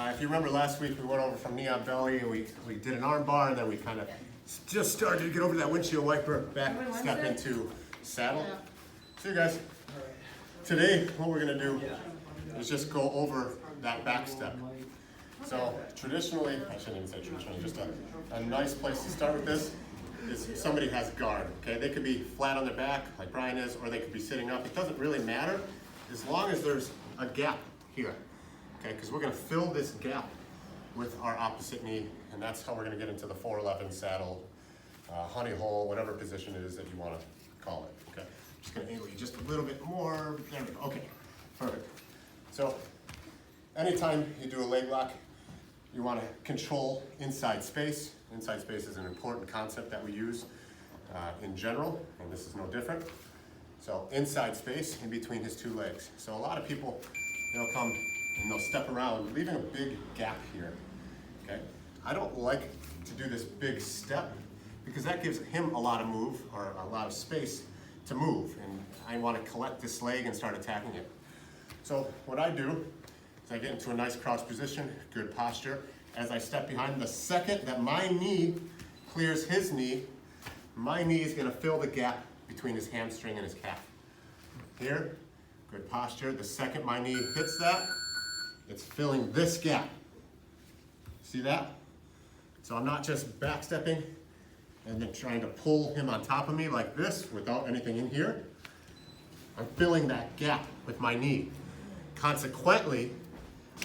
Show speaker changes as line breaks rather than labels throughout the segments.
If you remember last week, we went over from knee on belly, and we did an arm bar, and then we kind of just started to get over that windshield wiper, back step into saddle. See you guys. Today, what we're gonna do is just go over that back step. So traditionally, I shouldn't even say traditionally, just a nice place to start with this is somebody has guard, okay? They could be flat on their back, like Brian is, or they could be sitting up. It doesn't really matter, as long as there's a gap here, okay? Because we're gonna fill this gap with our opposite knee, and that's how we're gonna get into the 411 saddle, honey hole, whatever position it is that you wanna call it, okay? Just gonna angle you just a little bit more, there we go, okay, perfect. So, anytime you do a leg lock, you want to control inside space. Inside space is an important concept that we use in general, and this is no different. So inside space in between his two legs. So a lot of people, they'll come and they'll step around, leaving a big gap here, okay? I don't like to do this big step because that gives him a lot of move, or a lot of space to move, and I want to collect this leg and start attacking it. So what I do, so I get into a nice crouch position, good posture. As I step behind, the second that my knee clears his knee, my knee is gonna fill the gap between his hamstring and his calf. Here, good posture. The second my knee hits that, it's filling this gap. See that? So I'm not just backstepping and then trying to pull him on top of me like this without anything in here. I'm filling that gap with my knee. Consequently,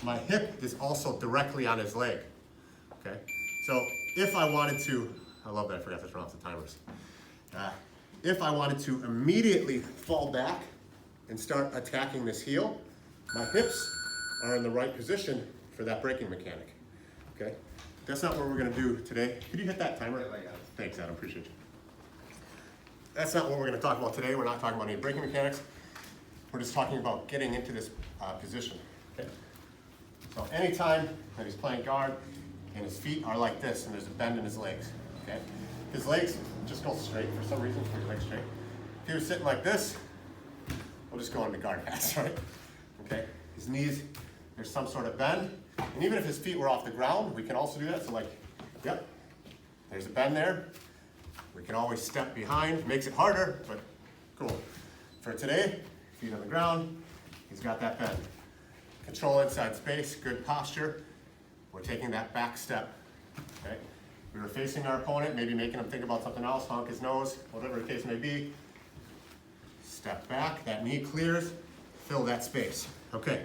my hip is also directly on his leg, okay? So if I wanted to, I love that I forgot to turn off the timers. If I wanted to immediately fall back and start attacking this heel, my hips are in the right position for that braking mechanic, okay? That's not what we're gonna do today. Could you hit that timer? Thanks, Adam, appreciate you. That's not what we're gonna talk about today. We're not talking about any braking mechanics. We're just talking about getting into this position, okay? So anytime that he's playing guard and his feet are like this and there's a bend in his legs, okay? His legs just go straight for some reason, keep his legs straight. If he was sitting like this, we'll just go into guard pass, right? Okay, his knees, there's some sort of bend. And even if his feet were off the ground, we can also do that. So like, yep, there's a bend there. We can always step behind, makes it harder, but cool. For today, feet on the ground, he's got that bend. Control inside space, good posture. We're taking that back step, okay? We were facing our opponent, maybe making him think about something else, honk his nose, whatever the case may be. Step back, that knee clears, fill that space. Okay,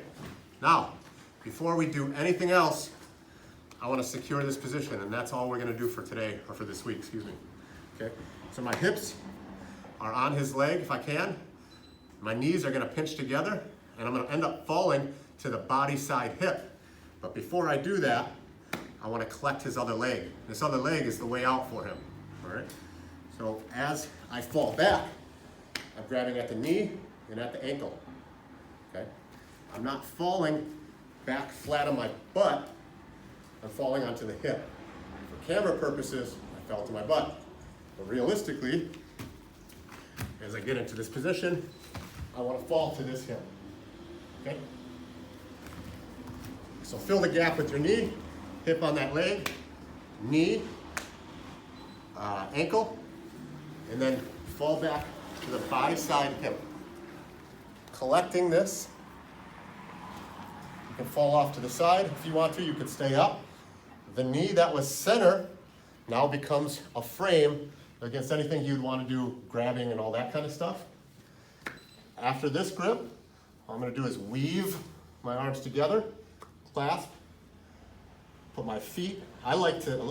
now, before we do anything else, I wanna secure this position, and that's all we're gonna do for today, or for this week, excuse me. Okay, so my hips are on his leg if I can. My knees are gonna pinch together, and I'm gonna end up falling to the body side hip. But before I do that, I wanna collect his other leg. This other leg is the way out for him, all right? So as I fall back, I'm grabbing at the knee and at the ankle, okay? I'm not falling back flat on my butt, I'm falling onto the hip. For camera purposes, I fell to my butt. But realistically, as I get into this position, I wanna fall to this hip, okay? So fill the gap with your knee, hip on that leg, knee, ankle, and then fall back to the body side hip. Collecting this, you can fall off to the side if you want to, you can stay up. The knee that was center now becomes a frame against anything you'd want to do, grabbing and all that kind of stuff. After this grip, all I'm going to do is weave my arms together, clasp, put my feet.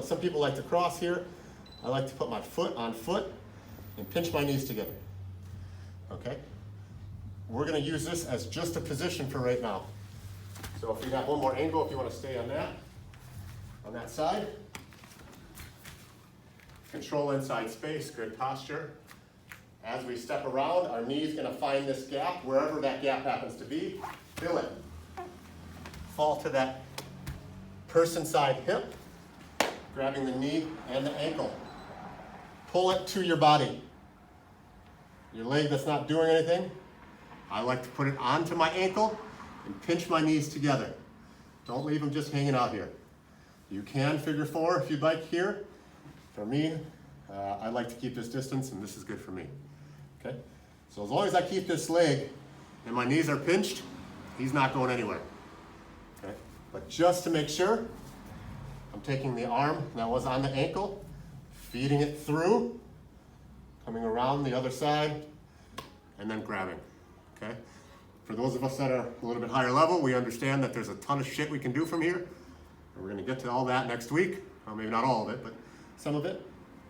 Some people like to cross here. I like to put my foot on foot and pinch my knees together. Okay? We're going to use this as just a position for right now. So if you got one more angle, if you want to stay on that side. Control inside space, good posture. As we step around, our knee is going to find this gap, wherever that gap happens to be, fill it. Fall to that person side hip, grabbing the knee and the ankle. Pull it to your body. Your leg that's not doing anything, I like to put it onto my ankle and pinch my knees together. Don't leave them just hanging out here. You can figure 4 if you'd like here. For me, I like to keep this distance, and this is good for me. Okay? So as long as I keep this leg and my knees are pinched, he's not going anywhere. Okay? But just to make sure, I'm taking the arm that was on the ankle, feeding it through, coming around the other side, and then grabbing. Okay? For those of us that are a little bit higher level, we understand that there's a ton of shit we can do from here. And we're going to get to all that next week. Well, maybe not all of it, but some of it.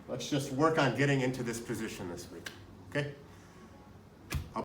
Let's just work on getting into this position this week. Okay?